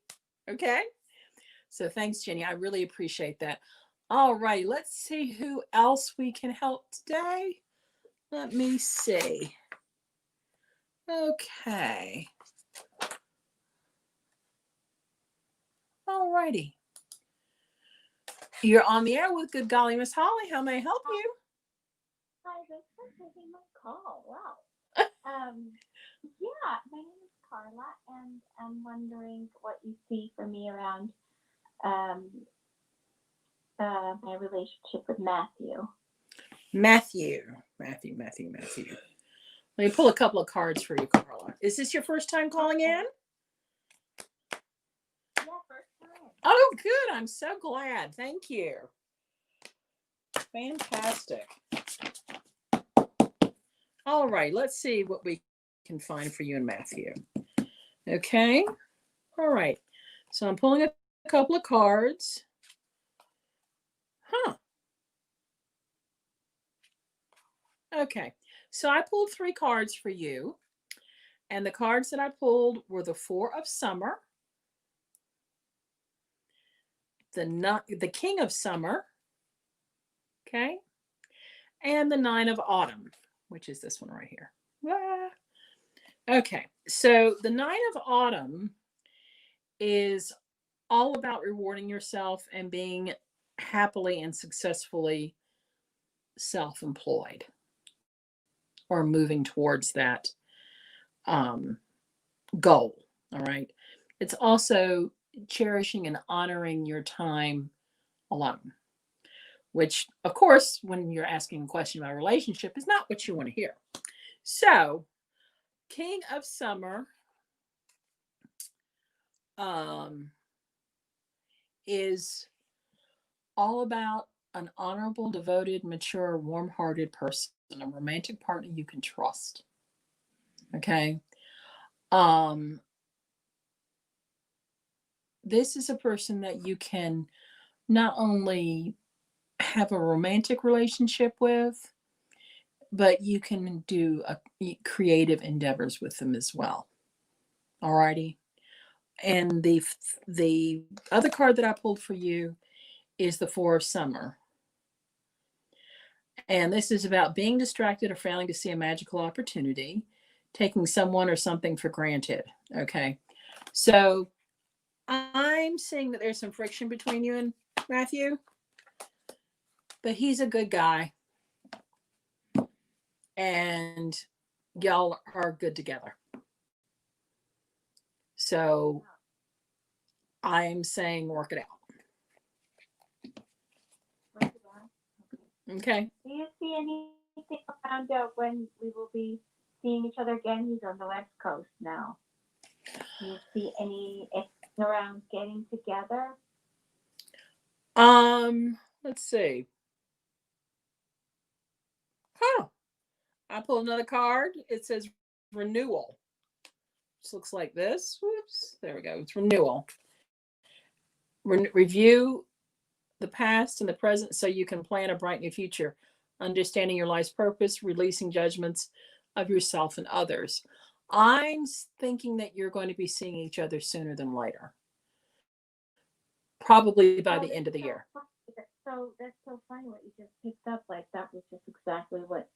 Okay. So thanks, Jenny. I really appreciate that. All right. Let's see who else we can help today. Let me see. Okay. All righty. You're on the air with Good Golly, Miss Holly. How may I help you? Hi, thanks for taking my call. Wow. Yeah, my name is Carla, and I'm wondering what you see for me around my relationship with Matthew. Matthew. Let me pull a couple of cards for you, Carla. Is this your first time calling in? Yeah, first time. Oh, good. I'm so glad. Thank you. Fantastic. All right. Let's see what we can find for you and Matthew. Okay. All right. So I'm pulling a couple of cards. Huh. Okay. So I pulled 3 cards for you. And the cards that I pulled were the 4 of Summer, the King of Summer, okay, and the 9 of Autumn, which is this one right here. Ah. Okay, so the 9 of Autumn is all about rewarding yourself and being happily and successfully self-employed, or moving towards that goal. All right. It's also cherishing and honoring your time alone, which, of course, when you're asking a question about a relationship, is not what you want to hear. So, King of Summer is all about an honorable, devoted, mature, warm-hearted person, a romantic partner you can trust. Okay. This is a person that you can not only have a romantic relationship with, but you can do creative endeavors with them as well. Alrighty. And the other card that I pulled for you is the Four of Summer. And this is about being distracted or failing to see a magical opportunity, taking someone or something for granted. Okay. So I'm seeing that there's some friction between you and Matthew, but he's a good guy. And y'all are good together. So I'm saying work it out. Okay. Do you see anything around when we will be seeing each other again? He's on the West Coast now. Do you see anything around getting together? Let's see. I pulled another card. It says renewal. This looks like this. Whoops. There we go. It's renewal. Review the past and the present so you can plan a bright new future. Understanding your life's purpose, releasing judgments of yourself and others. I'm thinking that you're going to be seeing each other sooner than later. Probably by the end of the year. So that's so funny what you just picked up. Like that was just exactly what.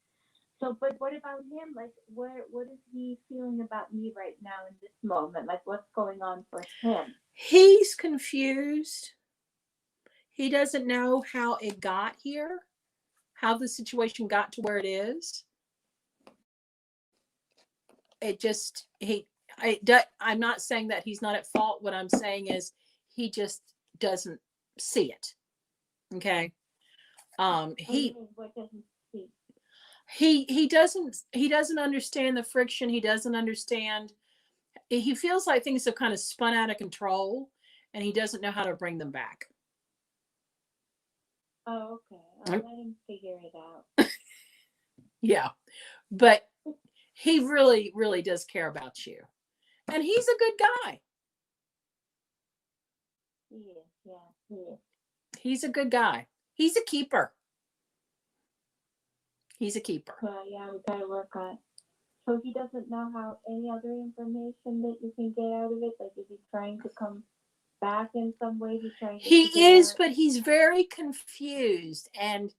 So, but what about him? Like, what is he feeling about me right now in this moment? Like, what's going on for him? He's confused. He doesn't know how it got here, how the situation got to where it is. I'm not saying that he's not at fault. What I'm saying is he just doesn't see it. Okay. What doesn't see? He doesn't understand the friction. He doesn't understand. He feels like things have kind of spun out of control and he doesn't know how to bring them back. Oh, okay. I'll let him figure it out. Yeah. But he really, really does care about you. And he's a good guy. He is, yeah, he is. He's a good guy. He's a keeper. He's a keeper. Yeah, we gotta work on it. So he doesn't know how any other information that you can get out of it? Like, is he trying to come back in some way? He is, but he's very confused. And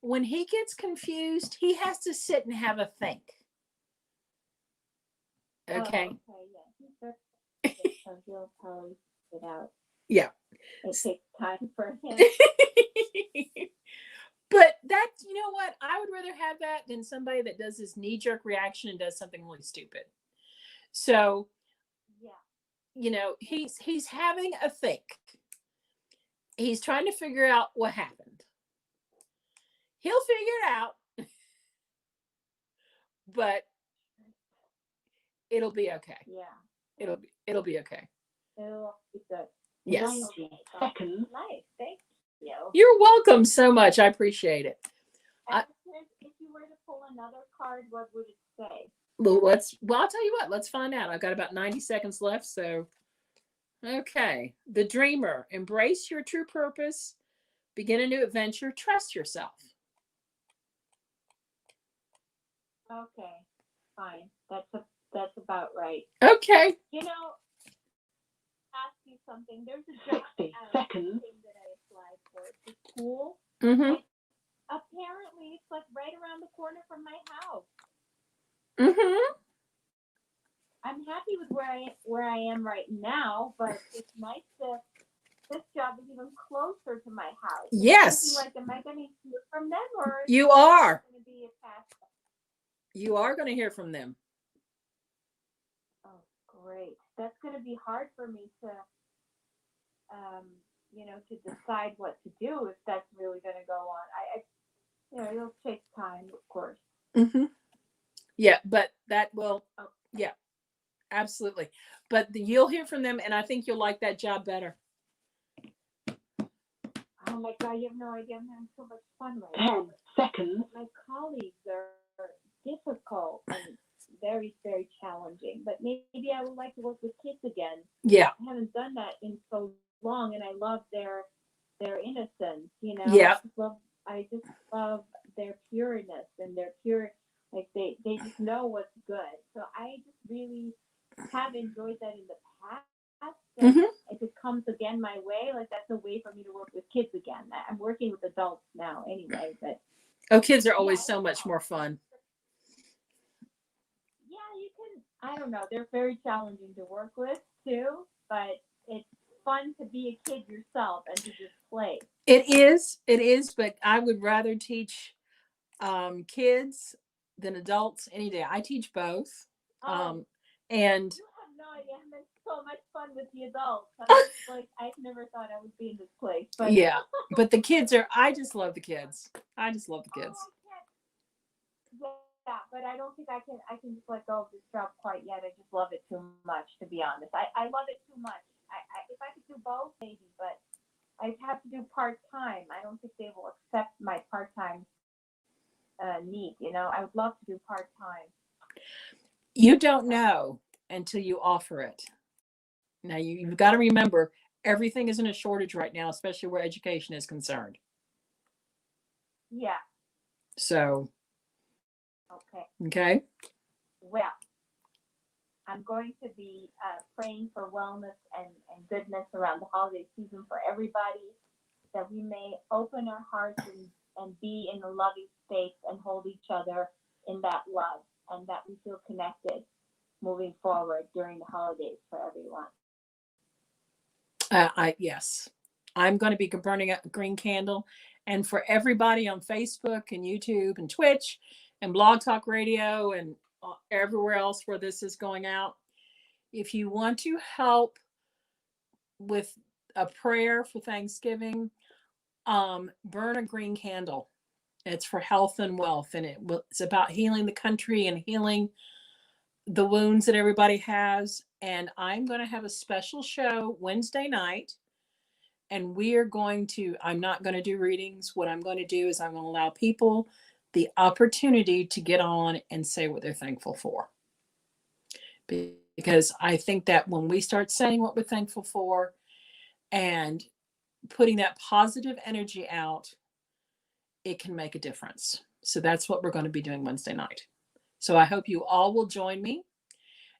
when he gets confused, he has to sit and have a think. Okay. Oh, okay, yeah. So he'll probably get out. Yeah. It takes time for him. But that, you know what? I would rather have that than somebody that does this knee-jerk reaction and does something really stupid. So, yeah, you know, he's having a think. He's trying to figure out what happened. He'll figure it out. But it'll be okay. Yeah. It'll be okay. It'll be good. Yes. 90 seconds. Nice. Thank you. You're welcome so much. I appreciate it. If you were to pull another card, what would it say? Well, I'll tell you what. Let's find out. I've got about 90 seconds left. So, okay. The Dreamer. Embrace your true purpose. Begin a new adventure. Trust yourself. Okay. Fine. That's about right. Okay. You know, ask you something. There's a job 60 seconds. thing that I applied for. It's a school. Mm-hmm. Apparently, it's like right around the corner from my house. Mm-hmm. I'm happy with where I am right now, but it's nice to. This job is even closer to my house. Yes. Like, am I going to hear from them, or You are. Going to be a past? You are going to hear from them. Oh, great. That's going to be hard for me to, to decide what to do if that's really going to go on. It'll take time, of course. Mm-hmm. Yeah, but that will, yeah, absolutely. But you'll hear from them, and I think you'll like that job better. Oh my God, you have no idea. I'm having so much fun right now. 10 seconds. My colleagues are difficult and very, very challenging. But maybe I would like to work with kids again. Yeah. I haven't done that in so long, and I love their innocence. Yeah. I just love their pureness and their pure, like they just know what's good. So I just really have enjoyed that in the past. And if it comes again my way, like that's a way for me to work with kids again. I'm working with adults now anyway, but kids are always so much more fun. Yeah, you can. I don't know. They're very challenging to work with too, but it's fun to be a kid yourself and to just play. It is, but I would rather teach kids than adults any day. I teach both. And you have no idea. I'm having so much fun with the adults. I'm just like, I never thought I would be in this place. But yeah, but the kids I just love the kids. I just love the kids. Yeah, but I don't think I can just let go of this job quite yet. I just love it too much, to be honest. I love it too much. If I could do both, maybe, but I have to do part-time. I don't think they will accept my part-time need. I would love to do part-time. You don't know until you offer it. Now, you've got to remember, everything is in a shortage right now, especially where education is concerned. Yeah. So. Okay. Well, I'm going to be praying for wellness and goodness around the holiday season for everybody, that we may open our hearts and be in a loving space and hold each other in that love, and that we feel connected moving forward during the holidays for everyone. Yes, I'm going to be burning a green candle, and for everybody on Facebook and YouTube and Twitch and Blog Talk Radio and everywhere else where this is going out, if you want to help with a prayer for Thanksgiving, burn a green candle. It's for health and wealth, and it's about healing the country and healing the wounds that everybody has. And I'm going to have a special show Wednesday night, and I'm not going to do readings. What I'm going to do is I'm going to allow people the opportunity to get on and say what they're thankful for. Because I think that when we start saying what we're thankful for and putting that positive energy out, it can make a difference. So that's what we're going to be doing Wednesday night. So I hope you all will join me.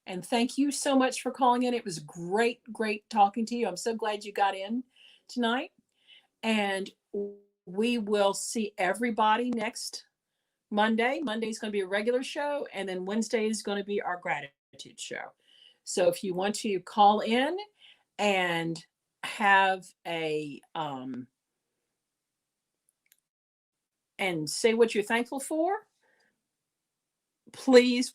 And thank you so much for calling in. It was great talking to you. I'm so glad you got in tonight. And we will see everybody next Monday. Monday's going to be a regular show, and then Wednesday is going to be our gratitude show. So if you want to call in and have and say what you're thankful for, please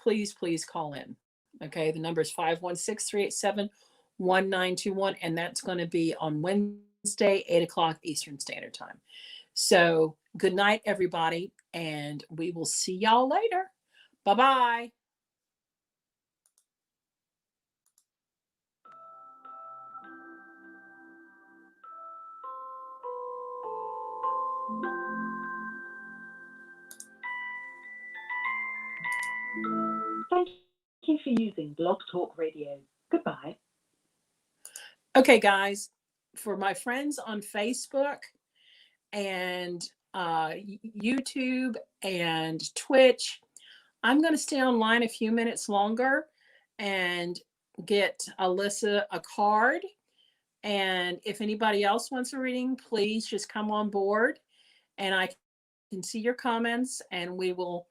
call in. Okay, the number is 516-387-1921, and that's going to be on Wednesday, 8:00 Eastern Standard Time. So good night, everybody, and we will see y'all later. Bye-bye. Thank you for using Blog Talk Radio. Goodbye. Okay, guys, for my friends on Facebook and YouTube and Twitch, I'm going to stay online a few minutes longer and get Alyssa a card. And if anybody else wants a reading, please just come on board, and I can see your comments, and we'll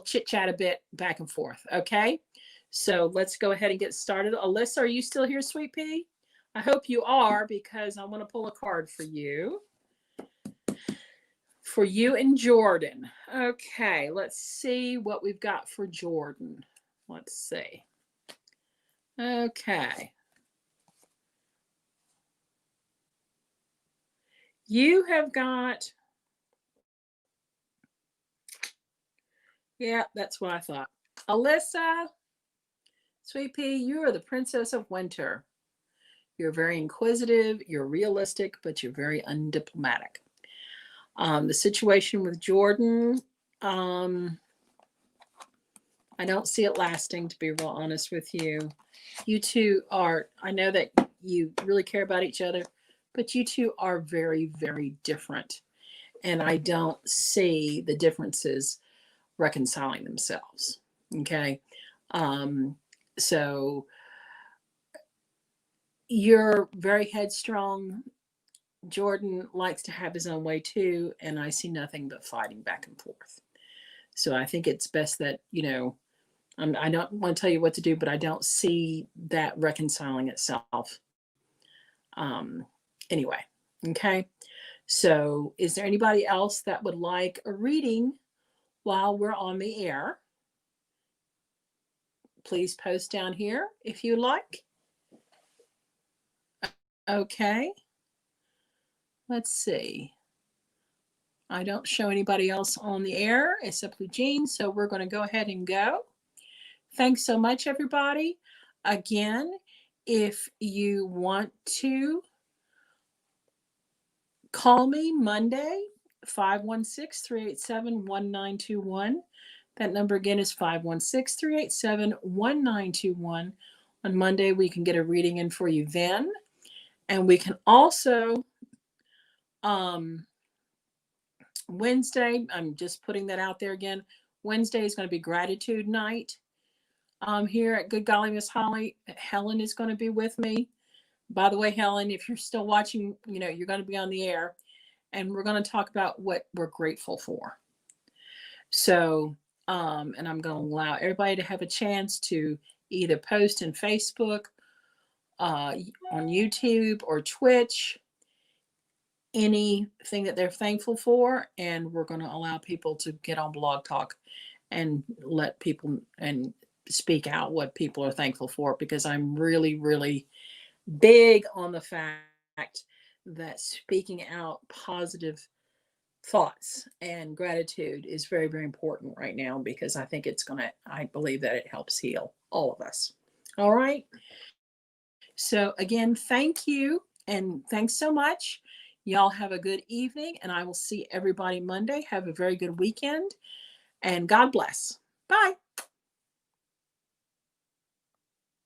chit chat a bit back and forth. Okay, so let's go ahead and get started. Alyssa, are you still here, sweet pea? I hope you are, because I want to pull a card for you. For you and Jordan. Okay, let's see what we've got for Jordan. Let's see. Okay. You have got, yeah, that's what I thought. Alyssa, Sweet Pea, you are the princess of winter. You're very inquisitive, you're realistic, but you're very undiplomatic. The situation with Jordan, I don't see it lasting, to be real honest with you. You two are, I know that you really care about each other, but you two are very, very different. And I don't see the differences reconciling themselves. Okay. So you're very headstrong. Jordan likes to have his own way too. And I see nothing but fighting back and forth. So I think it's best that, you know, I don't want to tell you what to do, but I don't see that reconciling itself. Anyway, okay. So is there anybody else that would like a reading while we're on the air? Please post down here if you like. Okay. Let's see. I don't show anybody else on the air except Eugene, so we're going to go ahead and go. Thanks so much, everybody. Again, if you want to call me Monday, 516-387-1921. That number again is 516-387-1921. On Monday, we can get a reading in for you then. And we can also, Wednesday, I'm just putting that out there again. Wednesday is going to be gratitude night here at Good Golly Miss Holly. Helen is going to be with me. By the way, Helen, if you're still watching, you know, you're going to be on the air. And we're going to talk about what we're grateful for. So, and I'm going to allow everybody to have a chance to either post in Facebook, on YouTube or Twitch, anything that they're thankful for. And we're going to allow people to get on Blog Talk and let people and speak out what people are thankful for, because I'm really, really big on the fact that speaking out positive thoughts and gratitude is very, very important right now, because I think I believe that it helps heal all of us. All right. So again, thank you. And thanks so much. Y'all have a good evening, and I will see everybody Monday. Have a very good weekend, and God bless. Bye.